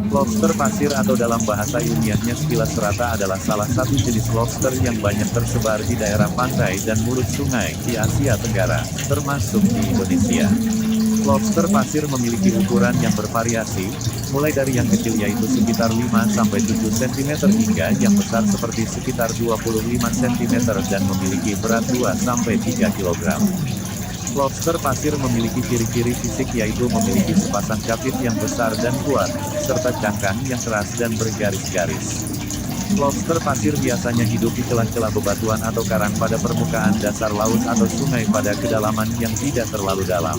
Lobster pasir atau dalam bahasa ilmiahnya sekilas rata adalah salah satu jenis lobster yang banyak tersebar di daerah pantai dan mulut sungai di Asia Tenggara, termasuk di Indonesia. Lobster pasir memiliki ukuran yang bervariasi, mulai dari yang kecil yaitu sekitar 5-7 cm hingga yang besar seperti sekitar 25 cm dan memiliki berat 2-3 kg. Lobster pasir memiliki ciri-ciri fisik yaitu memiliki sepasang capit yang besar dan kuat, serta cangkang yang keras dan bergaris-garis. Lobster pasir biasanya hidup di celah-celah bebatuan atau karang pada permukaan dasar laut atau sungai pada kedalaman yang tidak terlalu dalam.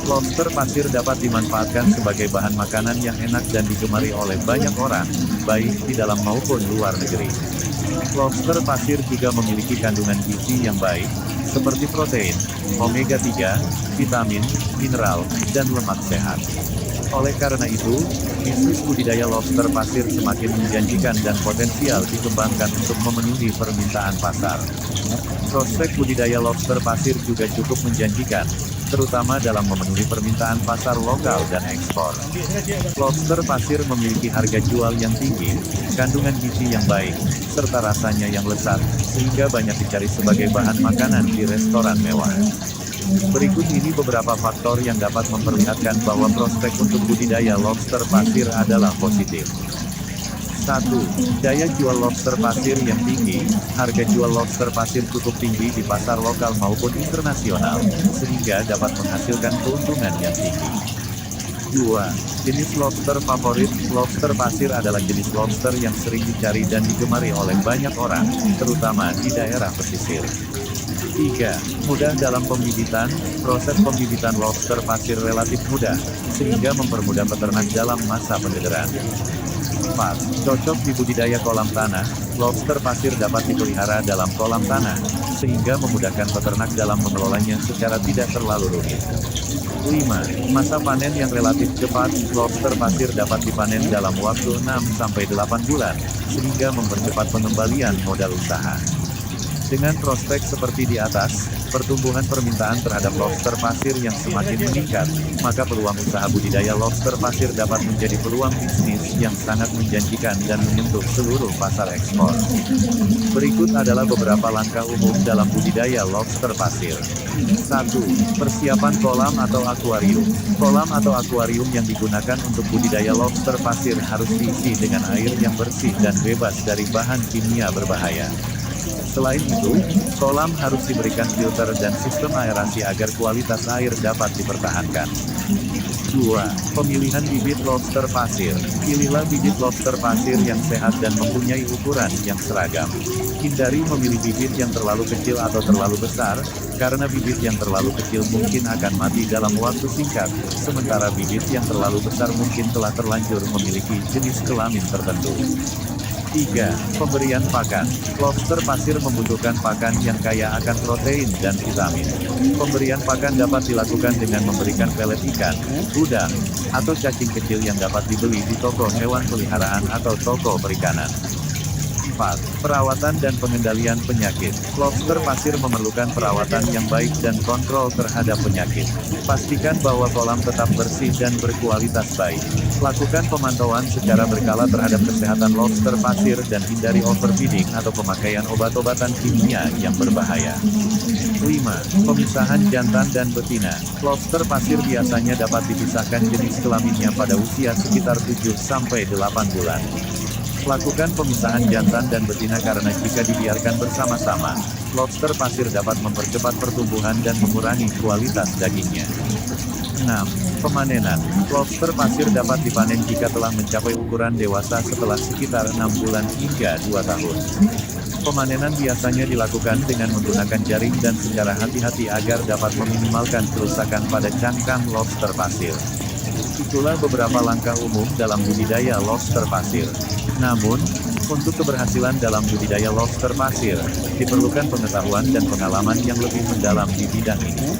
Lobster pasir dapat dimanfaatkan sebagai bahan makanan yang enak dan digemari oleh banyak orang, baik di dalam maupun luar negeri. Lobster pasir juga memiliki kandungan gizi yang baik, seperti protein, omega 3, vitamin, mineral, dan lemak sehat. Oleh karena itu, bisnis budidaya lobster pasir semakin menjanjikan dan potensial dikembangkan untuk memenuhi permintaan pasar. Prospek budidaya lobster pasir juga cukup menjanjikan, terutama dalam memenuhi permintaan pasar lokal dan ekspor. Lobster pasir memiliki harga jual yang tinggi, kandungan gizi yang baik, serta rasanya yang lezat, sehingga banyak dicari sebagai bahan makanan di restoran mewah. Berikut ini beberapa faktor yang dapat memperlihatkan bahwa prospek untuk budidaya lobster pasir adalah positif. 1. Daya jual lobster pasir yang tinggi. Harga jual lobster pasir cukup tinggi di pasar lokal maupun internasional, sehingga dapat menghasilkan keuntungan yang tinggi. 2. Jenis lobster favorit. Lobster pasir adalah jenis lobster yang sering dicari dan digemari oleh banyak orang, terutama di daerah pesisir. 3. Mudah dalam pembibitan. Proses pembibitan lobster pasir relatif mudah, sehingga mempermudah peternak dalam masa pendederan. 4. Cocok di budidaya kolam tanah. Lobster pasir dapat dipelihara dalam kolam tanah, sehingga memudahkan peternak dalam mengelolanya secara tidak terlalu rumit. 5. Masa panen yang relatif cepat. Lobster pasir dapat dipanen dalam waktu 6-8 bulan, sehingga mempercepat pengembalian modal usaha. Dengan prospek seperti di atas, pertumbuhan permintaan terhadap lobster pasir yang semakin meningkat, maka peluang usaha budidaya lobster pasir dapat menjadi peluang bisnis yang sangat menjanjikan dan menyentuh seluruh pasar ekspor. Berikut adalah beberapa langkah umum dalam budidaya lobster pasir. 1. Persiapan kolam atau akuarium. Kolam atau akuarium yang digunakan untuk budidaya lobster pasir harus diisi dengan air yang bersih dan bebas dari bahan kimia berbahaya. Selain itu, kolam harus diberikan filter dan sistem aerasi agar kualitas air dapat dipertahankan. 2. Pemilihan bibit lobster pasir. Pilihlah bibit lobster pasir yang sehat dan mempunyai ukuran yang seragam. Hindari memilih bibit yang terlalu kecil atau terlalu besar, karena bibit yang terlalu kecil mungkin akan mati dalam waktu singkat, sementara bibit yang terlalu besar mungkin telah terlanjur memiliki jenis kelamin tertentu. 3. Pemberian pakan. Lobster pasir membutuhkan pakan yang kaya akan protein dan vitamin. Pemberian pakan dapat dilakukan dengan memberikan pelet ikan, udang, atau cacing kecil yang dapat dibeli di toko hewan peliharaan atau toko perikanan. 4. Perawatan dan pengendalian penyakit. Lobster pasir memerlukan perawatan yang baik dan kontrol terhadap penyakit. Pastikan bahwa kolam tetap bersih dan berkualitas baik. Lakukan pemantauan secara berkala terhadap kesehatan lobster pasir dan hindari overfeeding atau pemakaian obat-obatan kimia yang berbahaya. 5. Pemisahan jantan dan betina. Lobster pasir biasanya dapat dipisahkan jenis kelaminnya pada usia sekitar 7-8 bulan. Lakukan pemisahan jantan dan betina karena jika dibiarkan bersama-sama, lobster pasir dapat mempercepat pertumbuhan dan mengurangi kualitas dagingnya. 6. Pemanenan. Lobster pasir dapat dipanen jika telah mencapai ukuran dewasa setelah sekitar 6 bulan hingga 2 tahun. Pemanenan biasanya dilakukan dengan menggunakan jaring dan secara hati-hati agar dapat meminimalkan kerusakan pada cangkang lobster pasir. Itulah beberapa langkah umum dalam budidaya lobster pasir. Namun, untuk keberhasilan dalam budidaya lobster pasir, diperlukan pengetahuan dan pengalaman yang lebih mendalam di bidang ini.